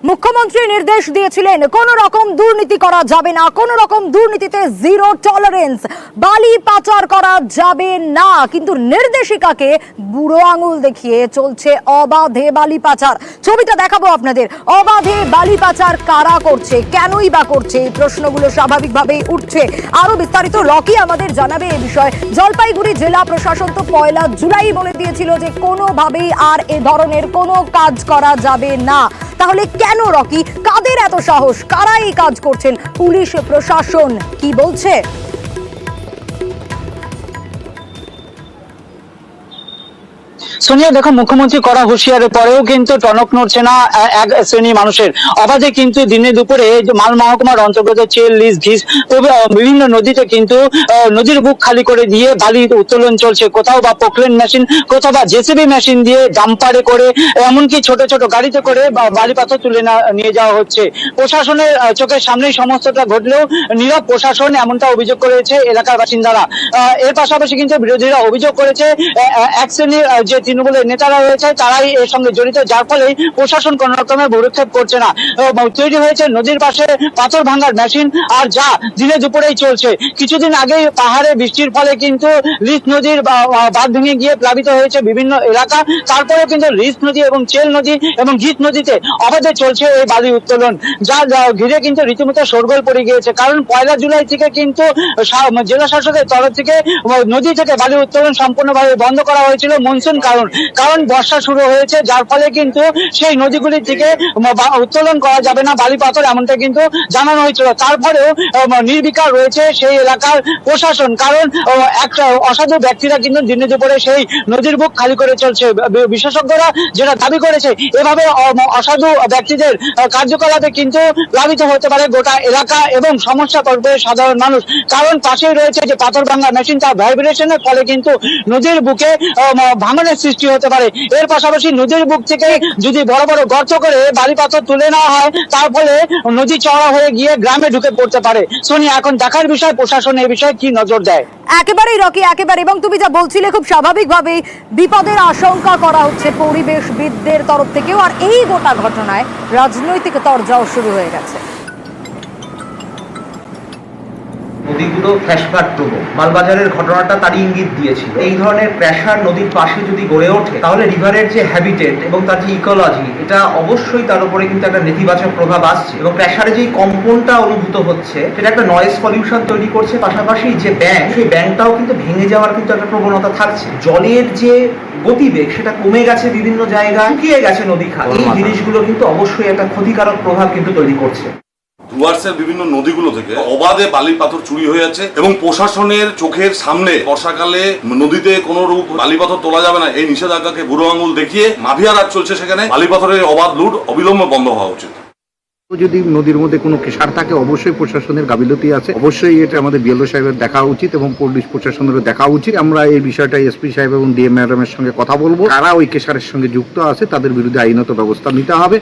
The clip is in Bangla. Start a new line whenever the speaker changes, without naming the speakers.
মুখ্যমন্ত্রী নির্দেশ দিয়েছিলেন কোনো রকম দুর্নীতি করা যাবে না, কোনো রকম দুর্নীতিতে জিরো টলারেন্স, বালি পাচার করা যাবে না। কিন্তু নির্দেশিকাকে বুড়ো আঙুল দেখিয়ে চলছে অবাধে বালি পাচার। ছবিটা দেখাবো আপনাদের। অবাধে বালি পাচার কারা করছে, কেনই বা করছে, এই প্রশ্নগুলো স্বাভাবিকভাবেই উঠছে। আরো বিস্তারিত রকি আমাদের জানাবে এই বিষয়ে। জলপাইগুড়ি জেলা প্রশাসন তো 1 জুলাই বলে দিয়েছিল যে কোনোভাবেই আর এ ধরনের কোনো কাজ করা যাবে না। তাহলে কেন রকি, কাদের এত সাহস, কারা এই কাজ করছেন, পুলিশ প্রশাসন কি বলছে?
সোনিয়া, দেখো, মুখ্যমন্ত্রী করা হুঁশিয়ারের পরেও কিন্তু টনক নড়ছে না এক শ্রেণী মানুষের। অবাধে কিন্তু দিনে দুপুরে মাল মহকুমার অন্তর্গত চেল, লিজ, ঘিস বিভিন্ন নদীতে কিন্তু নদীর বুক খালি করে দিয়ে বালি উত্তোলন চলছে। কোথাও বা পোকলেন মেশিন, কোথাও বা জেসিবি মেশিন দিয়ে ডাম্পারে করে, এমনকি ছোট ছোট গাড়িতে করে বালি পাথর তুলে নিয়ে যাওয়া হচ্ছে। প্রশাসনের চোখের সামনেই সমস্তটা ঘটলেও নীরব প্রশাসন, এমনটা অভিযোগ করেছে এলাকার বাসিন্দারা। এর পাশাপাশি কিন্তু বিরোধীরা অভিযোগ করেছে এক শ্রেণীর যে তৃণমূলের নেতারা রয়েছে তারাই এর সঙ্গে জড়িত, যার ফলে প্রশাসন কোন রকমের ভূরক্ষেপ করছে না। তৈরি হয়েছে নদীর পাশে পাথর ভাঙার মেশিন, আর যা দিনে দুপুরেই চলছে। কিছুদিন আগেই পাহাড়ে বৃষ্টির ফলে কিন্তু লিস নদীর বাঁধ ভেঙে গিয়ে প্লাবিত হয়েছে বিভিন্ন এলাকা। তারপরেও কিন্তু লিস নদী এবং চেল নদী এবং ঘিস নদীতে অবাধে চলছে এই বালি উত্তোলন, যা ঘিরে কিন্তু রীতিমতো শোরগোল পড়ে গিয়েছে। কারণ 1 জুলাই থেকে কিন্তু জেলা শাসকের তরফ থেকে নদী থেকে বালি উত্তোলন সম্পূর্ণভাবে বন্ধ করা হয়েছিল মনসুন কারণ বর্ষা শুরু হয়েছে, যার ফলে কিন্তু সেই নদীগুলির থেকে উত্তোলন করা যাবে না বালি পাথর, এমনটা কিন্তু জানানো হয়েছিল। তারপরেও নির্বিকার রয়েছে সেই এলাকার প্রশাসন, কারণ একটা অসাধু ব্যক্তিরা কিন্তু দিনে দুপুরে সেই নদীর বুক খালি করে চলছে। বিশেষজ্ঞরা যেটা দাবি করেছে, এভাবে অসাধু ব্যক্তিদের কার্যকলাপে কিন্তু প্লাবিত হতে পারে গোটা এলাকা এবং সমস্যা পড়বে সাধারণ মানুষ। কারণ পাশেই রয়েছে যে পাথর ভাঙা মেশিন, তার ভাইব্রেশনের ফলে কিন্তু নদীর বুকে ভাঙনের সৃষ্টি হতে পারে। এর পাশাপাশি নদীর বুক থেকে যদি বড় বড় গর্ত করে বালি পাথর তুলে নেওয়া হয়, তার ফলে নদী চওড়া হয়ে গিয়ে গ্রামে ঢুকে পড়তে পারে। সোনিয়া, এখন দেখার বিষয় প্রশাসন এই বিষয়ে কি নজর দেয়।
একেবারেই রকি, একেবারে। এবং তুমি যা বলছিলে খুব স্বাভাবিকভাবেই বিপদের আশঙ্কা করা হচ্ছে পরিবেশবিদদের তরফ থেকেও, আর এই গোটা ঘটনায় রাজনৈতিক তরজাও শুরু হয়ে গেছে।
নদীগুলো ফ্ল্যাশব্যাক প্রবণ, মালবাজারের ঘটনাটা তারই ইঙ্গিত দিয়েছিল। এই ধরনের প্রেসার নদীর পাশে যদি গড়ে ওঠে, তাহলে রিভারের যে হ্যাবিটেট এবং তার যে ইকোলজি, এটা অবশ্যই তার উপরে কিন্তু একটা নেতিবাচক প্রভাব আসছে। এবং প্রেসারে যে কম্পনটা অনুভূত হচ্ছে, সেটা একটা নয়েজ পলিউশন তৈরি করছে। পাশাপাশি যে ব্যাংক, সেই ব্যাংকটাও কিন্তু ভেঙে যাওয়ার কিন্তু একটা প্রবণতা থাকছে। জলের যে গতিবেগ, সেটা কমে গেছে, বিভিন্ন জায়গায় শুকিয়ে গেছে নদী খাল। এই জিনিসগুলো কিন্তু অবশ্যই একটা ক্ষতিকারক প্রভাব কিন্তু তৈরি করছে।
ডুয়ার্সের বিভিন্ন নদীগুলো থেকে অবাধে বালি পাথর চুরি হয়ে যাচ্ছে এবং প্রশাসনের চোখের সামনে বর্ষাকালে নদীতে কোনো রূপ বালি পাথর তোলা যাবে না এই নিষেধাজ্ঞাকে বুড়ো আঙুল দেখিয়ে মাফিয়া রাজ চলছে। সেখানে বালি পাথরের অবাধ লুট অবিলম্বে বন্ধ হওয়া উচিত।
যদি নদীর মধ্যে কোনো কেশার থাকে, অবশ্যই প্রশাসনের গাফিলতি আছে, অবশ্যই এটা আমাদের বিএলও সাহেবের দেখা উচিত এবং পুলিশ প্রশাসনেরও দেখা উচিত। আমরা এই বিষয়টা এসপি সাহেব এবং ডিএম ম্যাডামের সঙ্গে কথা বলবো, কারা ওই কেশারের সঙ্গে যুক্ত আছে তাদের বিরুদ্ধে আইনত ব্যবস্থা নিতে হবে।